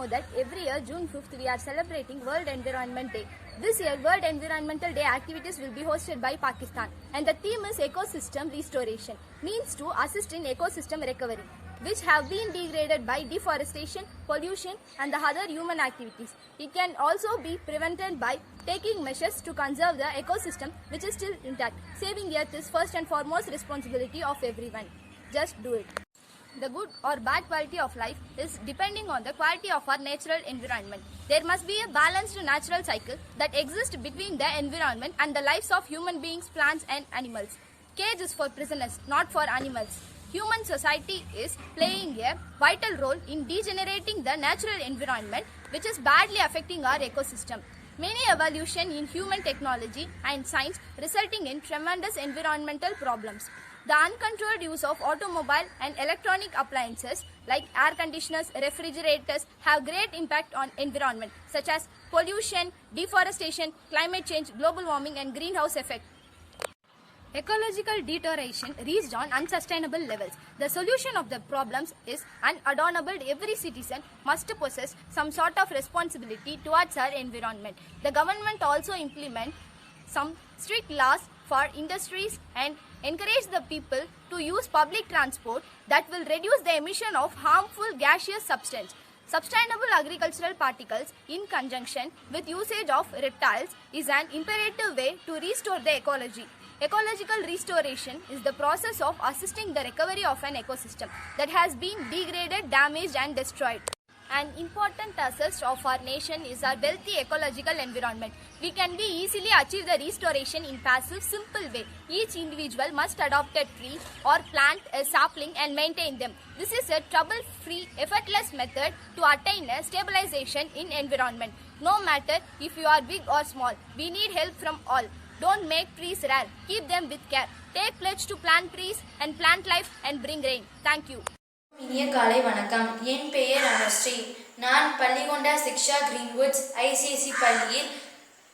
know that every year, June 5th, we are celebrating World Environment Day. This year, World Environmental Day activities will be hosted by Pakistan, and the theme is ecosystem restoration, means to assist in ecosystem recovery, which have been degraded by deforestation, pollution, and the other human activities. It can also be prevented by taking measures to conserve the ecosystem, which is still intact. Saving Earth is first and foremost responsibility of everyone. Just do it. The good or bad quality of life is depending on the quality of our natural environment. There must be a balanced natural cycle that exists between the environment and the lives of human beings, plants and animals. Cage is for prisoners, not for animals. Human society is playing a vital role in degenerating the natural environment, which is badly affecting our ecosystem. Many evolution in human technology and science resulting in tremendous environmental problems. The uncontrolled use of automobile and electronic appliances like air conditioners, refrigerators have great impact on environment such as pollution, deforestation, climate change, global warming and greenhouse effect. Ecological deterioration reached on unsustainable levels. The solution of the problems is unadornable. Every citizen must possess some sort of responsibility towards our environment. The government also implement some strict laws for industries and encourage the people to use public transport that will reduce the emission of harmful gaseous substance. Sustainable agricultural particles in conjunction with usage of reptiles is an imperative way to restore the ecology. Ecological restoration is the process of assisting the recovery of an ecosystem that has been degraded, damaged and destroyed. An important asset of our nation is our wealthy ecological environment. We can be easily achieve the restoration in passive, simple way. Each individual must adopt a tree or plant a sapling and maintain them. This is a trouble-free, effortless method to attain a stabilization in environment. No matter if you are big or small, we need help from all. Don't make trees rare. Keep them with care. Take pledge to plant trees and plant life and bring rain. Thank you. இனிய காலை வணக்கம். என் பெயர் அனுஸ்ரீ. நான் பள்ளிகொண்டா சிக்ஷா கிரீன்வுட்ஸ் ICSE பள்ளியில்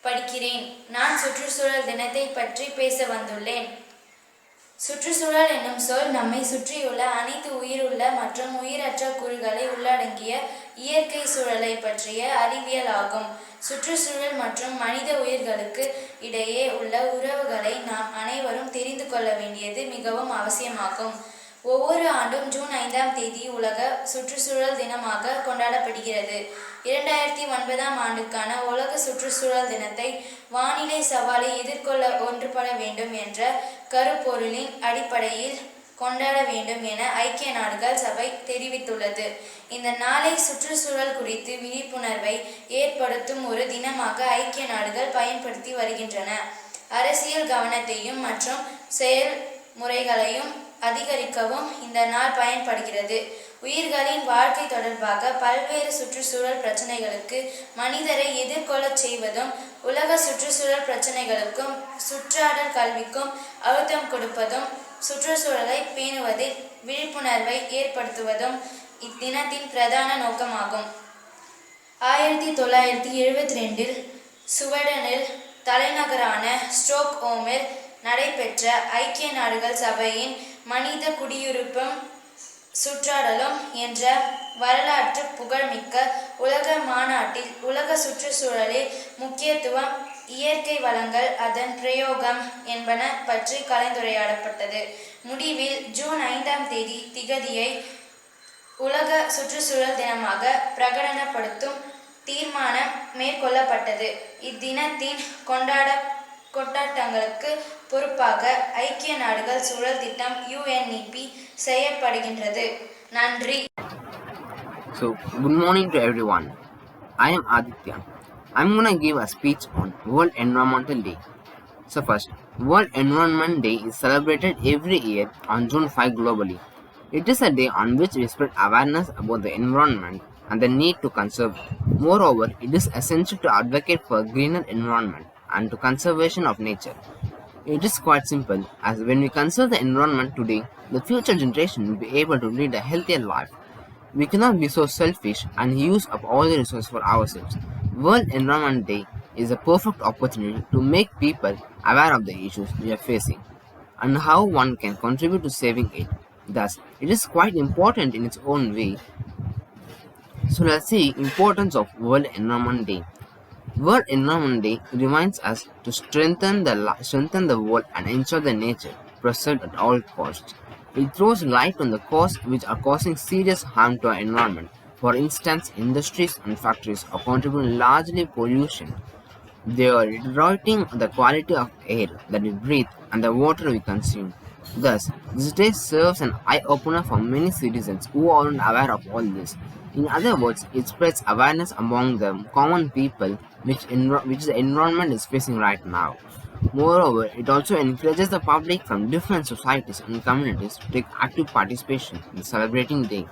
படிக்கிறேன். நான் சுற்றுச்சூழல் தினத்தை பற்றி பேச வந்துள்ளேன். சுற்றுச்சூழல் என்னும் சொல் நம்மை சுற்றியுள்ள அனைத்து உயிருள்ள மற்றும் உயிரற்ற கூறுகளை உள்ளடங்கிய இயற்கை சூழலை பற்றிய அறிவியல் ஆகும். சுற்றுச்சூழல் மற்றும் மனித உயிர்களுக்கு இடையே உள்ள உறவுகளை நாம் அனைவரும் தெரிந்து கொள்ள வேண்டியது மிகவும் அவசியமாகும். ஒவ்வொரு ஆண்டும் ஜூன் 5ஆம் தேதி உலக சுற்றுச்சூழல் தினமாக கொண்டாடப்படுகிறது. 2009ஆம் ஆண்டுக்கான உலக சுற்றுச்சூழல் தினத்தை வானிலை சவாலை எதிர்கொள்ள ஒன்றுபட வேண்டும் என்ற கருப்பொருளின் அடிப்படையில் கொண்டாட வேண்டும் என ஐக்கிய நாடுகள் சபை தெரிவித்துள்ளது. இந்த நாளை சுற்றுச்சூழல் குறித்து விழிப்புணர்வை ஏற்படுத்தும் ஒரு தினமாக ஐக்கிய நாடுகள் பயன்படுத்தி வருகின்றன. அரசியல் கவனத்தையும் மற்றும் செயல்முறைகளையும் அதிகரிக்கவும் இந்த நாள் பயன்படுகிறது. உயிர்களின் வாழ்க்கை தொடர்பாக பல்வேறு சுற்றுச்சூழல் பிரச்சனைகளுக்கு மனிதரை எதிர்கொள்ளச் செய்வதும் உலக சுற்றுச்சூழல் பிரச்சனைகளுக்கும் சுற்றாடல் கல்விக்கும் அழுத்தம் கொடுப்பதும் சுற்றுச்சூழலை பேணுவதில் விழிப்புணர்வை ஏற்படுத்துவதும் இத்தினத்தின் பிரதான நோக்கமாகும். 1972இல் சுவீடனில் தலைநகரான ஸ்டாக்ஹோமில் நடைபெற்ற ஐக்கிய நாடுகள் சபையின் மனித குடியிருப்பும் சுற்றாடலும் என்ற வரலாற்று புகழ்மிக்க உலக மாநாட்டில் உலக சுற்றுச்சூழலில் முக்கியத்துவம், இயற்கை வளங்கள், அதன் பிரயோகம் என்பன பற்றி கலந்துரையாடப்பட்டது. முடிவில் ஜூன் 5ஆம் திகதியை உலக சுற்றுச்சூழல் தினமாக பிரகடனப்படுத்தும் தீர்மானம் மேற்கொள்ளப்பட்டது. இத்தினத்தின் கொண்டாட்டங்களுக்கு பொறுப்பாக ஐக்கிய நாடுகள் சூழல் திட்டம் UNEP செய்யப்படுகின்றது. நன்றி. So, good morning to everyone. I am Aditya. I'm going to give a speech on World Environmental Day. So first, World Environment Day is celebrated every year on June 5 globally. It is a day on which we spread awareness about the environment and the need to conserve it. Moreover, it is essential to advocate for a greener environment and to conservation of nature. It is quite simple, as when we conserve the environment today, the future generation will be able to lead a healthier life. We cannot be so selfish and use up all the resources for ourselves. World Environment Day is a perfect opportunity to make people aware of the issues we are facing and how one can contribute to saving it. Thus, it is quite important in its own way. So let's see importance of World Environment Day. World Environment Day reminds us to strengthen the world and ensure the nature preserved at all costs. It throws light on the causes which are causing serious harm to our environment. For instance, industries and factories are contributing largely pollution. They are deteriorating the quality of air that we breathe and the water we consume. Thus, this day serves an eye-opener for many citizens who aren't aware of all this. In other words, it spreads awareness among the common people which the environment is facing right now. Moreover, it also encourages the public from different societies and communities to take active participation in celebrating the day.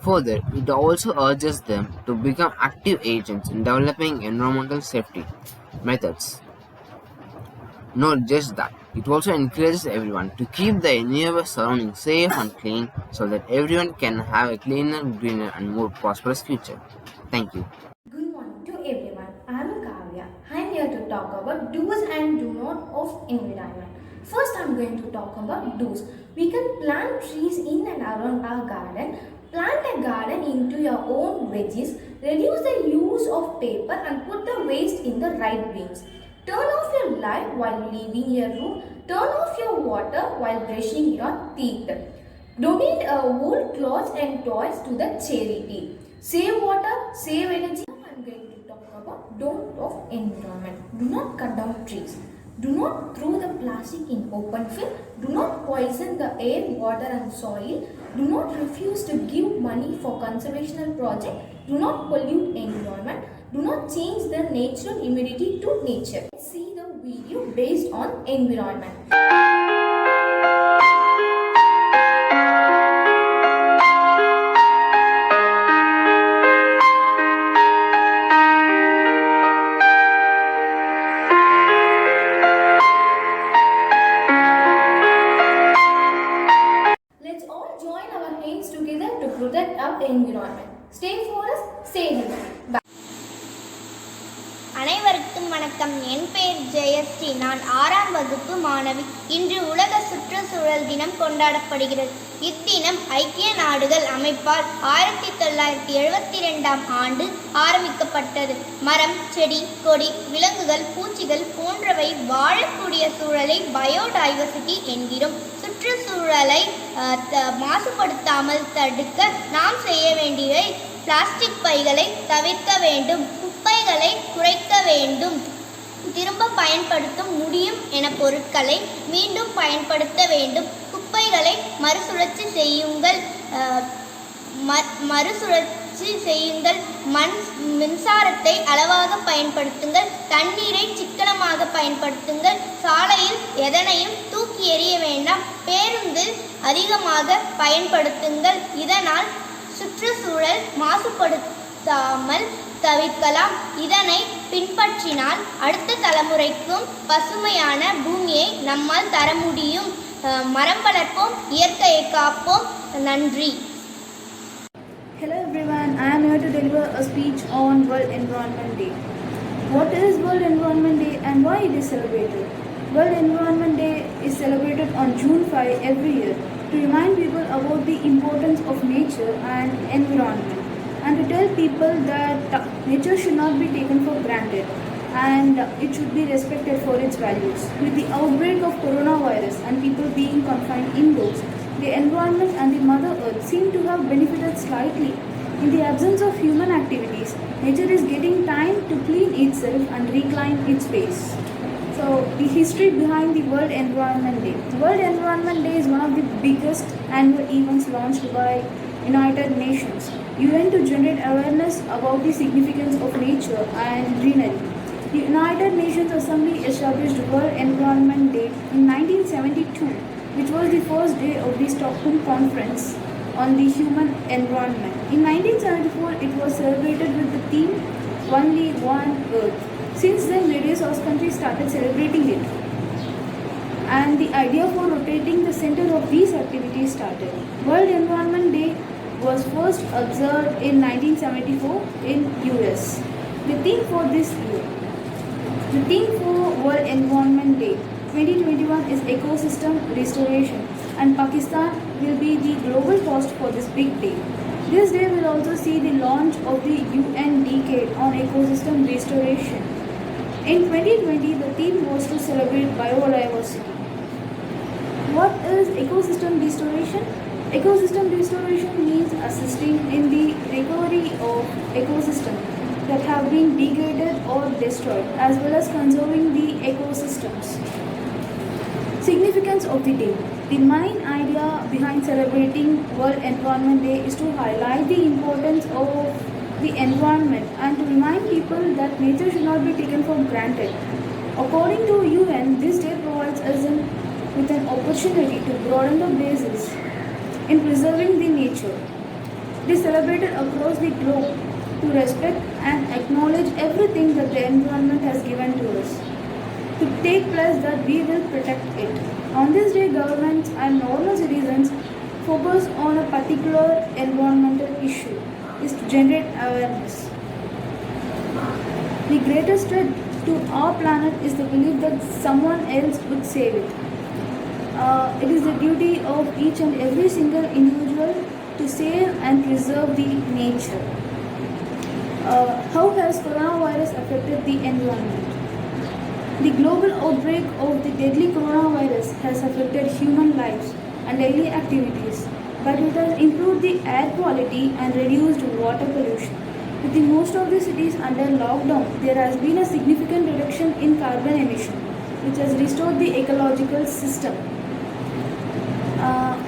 Further, it also urges them to become active agents in developing environmental safety methods. Not just that, it also encourages everyone to keep the nearby surroundings safe and clean so that everyone can have a cleaner, greener, and more prosperous future. Thank you. Good morning to everyone. I am Kavya. I am here to talk about do's and do not of environment. First, I am going to talk about do's. We can plant trees in and around our garden. Plant a garden into your own veggies. Reduce the use of paper and put the waste in the right bins. Turn off your light while leaving your room. Turn off your water while brushing your teeth. Donate old clothes and toys to the charity. Save water, save energy. Now I am going to talk about don't of environment. Do not cut down trees. Do not throw the plastic in open field. Do not poison the air, water and soil. Do not refuse to give money for conservation project. Do not pollute environment. Do not change the natural humidity to nature. Let's see the video based on environment. Let's all join our hands together to protect our environment. Stay forest, stay healthy. Bye. அனைவருக்கும் வணக்கம். என் பெயர் ஜெயஸ்ரீ. நான் 6ஆம் வகுப்பு மாணவி. இன்று உலக சுற்றுச்சூழல் தினம் கொண்டாடப்படுகிறது. இத்தினம் ஐக்கிய நாடுகள் அமைப்பால் 1972ஆம் ஆண்டு ஆரம்பிக்கப்பட்டது. மரம், செடி, கொடி, விலங்குகள், பூச்சிகள் போன்றவை வாழக்கூடிய சூழலை பயோடைவர்சிட்டி என்கிறோம். சுற்றுச்சூழலை மாசுபடுத்தாமல் தடுக்க நாம் செய்ய வேண்டியவை பிளாஸ்டிக் பைகளை தவிர்க்க வேண்டும், குப்பைகளை குறைக்க வேண்டும், திரும்ப பயன்படுத்த முடியும் என பொருட்களை மீண்டும் பயன்படுத்த வேண்டும், குப்பைகளை மறுசுழற்சி செய்யுங்கள், மின்சாரத்தை அளவாக பயன்படுத்துங்கள், தண்ணீரை சிக்கனமாக பயன்படுத்துங்கள், சாலையில் எதனையும் தூக்கி எறிய வேண்டாம், பேருந்தில் அதிகமாக பயன்படுத்துங்கள். இதனால் சுற்றுச்சூழல் மாசுபடுத்தாமல் தவிர்க்கலாம். இதனை பின்பற்றினால் அடுத்த தலைமுறைக்கும் பசுமையான பூமியை நம்மால் தர முடியும். மரம் வளர்ப்போம், இயற்கையை காப்போம். நன்றி. Hello everyone, I am here to deliver a speech on World Environment Day. What is World Environment Day and why it is celebrated? World Environment Day is celebrated on June 5 every year to remind people about the importance of nature and environment, and to tell people that nature should not be taken for granted and it should be respected for its values. With the outbreak of coronavirus and people being confined indoors, the environment and the Mother Earth seem to have benefited slightly. In the absence of human activities, nature is getting time to clean itself and reclaim its space. So, the history behind the World Environment Day. The World Environment Day is one of the biggest annual events launched by United Nations UN to generate awareness about the significance of nature and greenery. The United Nations Assembly established World Environment Day in 1972, which was the first day of the Stockholm Conference on the Human Environment. In 1974, it was celebrated with the theme Only One Earth. Since then, various host countries started celebrating it, and the idea for rotating the center of these activities started. World Environment Day was first observed in 1974 in US. The theme for World Environment Day 2021 is ecosystem restoration, and Pakistan will be the global host for this big day. This day will also see the launch of the UN Decade on Ecosystem Restoration. In 2020, the theme was to celebrate biodiversity. What is ecosystem restoration? Ecosystem restoration means assisting in the recovery of ecosystems that have been degraded or destroyed, as well as conserving the ecosystems. Significance of the day. The main idea behind celebrating World Environment Day is to highlight the importance of the environment and to remind people that nature should not be taken for granted. According to UN, this day provides us with an opportunity to broaden the basis in preserving the nature. It is celebrated across the globe to respect and acknowledge everything that the environment has given to us. To take pledge that we will protect it. On this day, governments and normal citizens focus on a particular environmental issue is to generate awareness. The greatest threat to our planet is the belief that someone else would save it. It is the duty of each and every single individual to save and preserve the nature. How has coronavirus affected the environment? The global outbreak of the deadly coronavirus has affected human lives and daily activities, but it has improved the air quality and reduced water pollution. With the most of the cities under lockdown, there has been a significant reduction in carbon emission, which has restored the ecological system.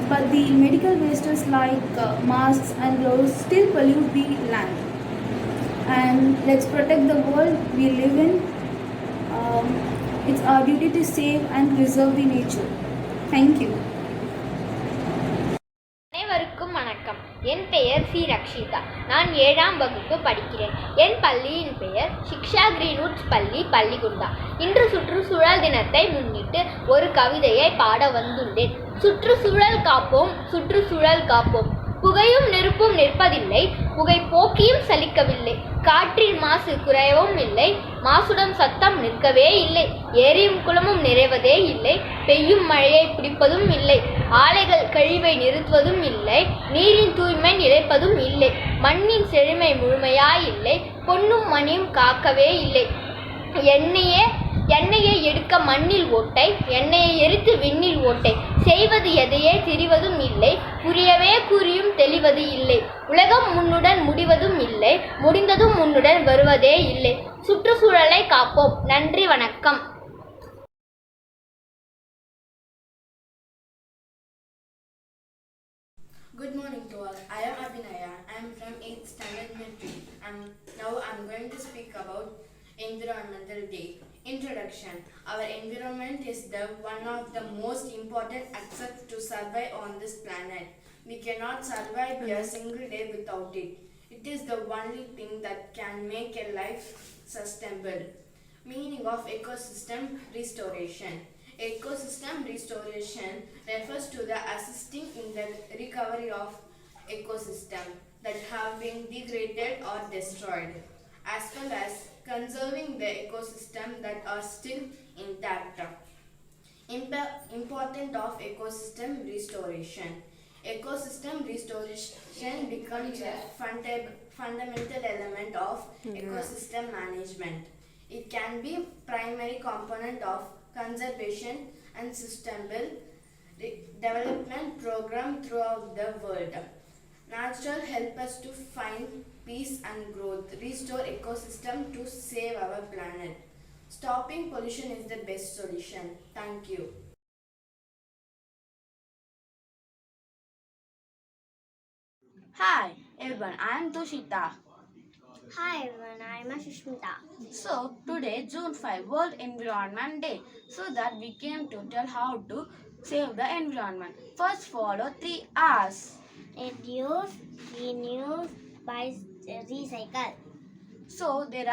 But the medical wastes like masks and gloves still pollute the land. And let's protect the world we live in. It's our duty to save and preserve the nature. Thank you. அனைவருக்கும் வணக்கம். என் பெயர் C Rakshitha. நான் 7ஆம் வகுப்பு படிக்கிறேன். என் பள்ளியின் பெயர் சிக்ஷா கிரீன்வுட்ஸ் பள்ளி, பள்ளிகுண்டா. இன்று சுற்றுச்சூழல் தினத்தை முன்னிட்டு ஒரு கவிதையை பாட வந்துள்ளேன். சுற்றுச்சூழல் காப்போம், சுற்றுச்சூழல் காப்போம். புகையும் நெருப்பும் நிற்பதில்லை, புகை போக்கியும் சலிக்கவில்லை. காற்றின் மாசு குறையவும் இல்லை, மாசுடன் சத்தம் நிற்கவே இல்லை. ஏரியும் குளமும் நிறைவதே இல்லை, பெய்யும் மழையை பிடிப்பதும் இல்லை. ஆலைகள் கழிவை நிறுத்துவதும் இல்லை, நீரின் தூய்மை நிலைப்பதும் இல்லை. மண்ணின் செழுமை முழுமையாயில்லை, பொன்னும் மணியும் காக்கவே இல்லை. எண்ணெயை எடுக்க மண்ணில் ஓட்டை, எண்ணெயை எரித்து விண்ணில் ஓட்டை. செய்வது எதையே திரிவதும் இல்லை, புரியவே கூறியும் தெளிவது இல்லை. உலகம் முன்னுடன் முடிவதும் இல்லை, முடிந்ததும் முன்னுடன் வருவதே இல்லை. சுற்றுச்சூழலை காப்போம். நன்றி, வணக்கம். Good morning to all. I am Abhinaya. I am from 8th standard military, and now I am going to speak about Environmental Day. Introduction. Our environment is one of the most important assets to survive on this planet. We cannot survive a single day without it. It is the only thing that can make a life sustainable. Meaning of ecosystem restoration. Ecosystem restoration refers to the assisting in the recovery of ecosystem that have been degraded or destroyed, as well as conserving the ecosystem that are still intact. Important of ecosystem restoration. Ecosystem restoration becomes a fundamental element of ecosystem management. It can be primary component of conservation and sustainable development program throughout the world. Natural help us to find peace and growth, restore ecosystem to save our planet. Stopping pollution is the best solution. Thank you. Hi everyone, I am Tushita. Hi everyone, I am Sushmita. So today June 5 World Environment Day, so that we came to tell how to save the environment. First, follow 3 R's. Reduce, reuse, recycle. So there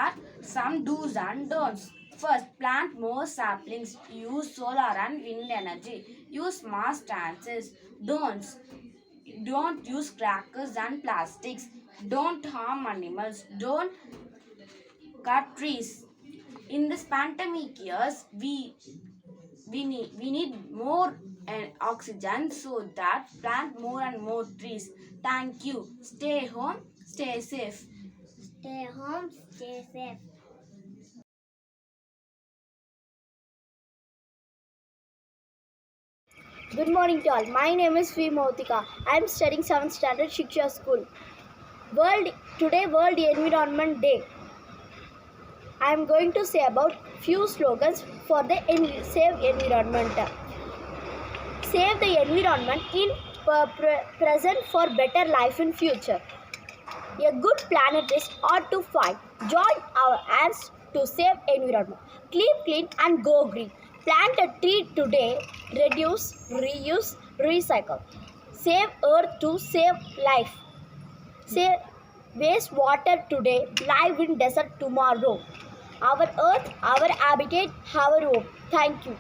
are some do's and don'ts. First, plant more saplings, use solar and wind energy, use mass transit. Don'ts: don't use crackers and plastics, don't harm animals, don't cut trees. In this pandemic years, we need more oxygen so that plant more and more trees. Thank you. Stay home, stay safe. Stay home, stay safe. Good morning to all. My name is V. Mautika. I am studying 7th standard Shiksha School. World Environment Day. I am going to say about few slogans for the save environment. Save the environment in present for better life in future. A good planet is hard to find. Join our hands to save environment. Keep clean and go green. Plant a tree today. Reduce, reuse, recycle. Save earth to save life. Save waste water today. Live in desert tomorrow. Our earth, our habitat, our home. Thank you.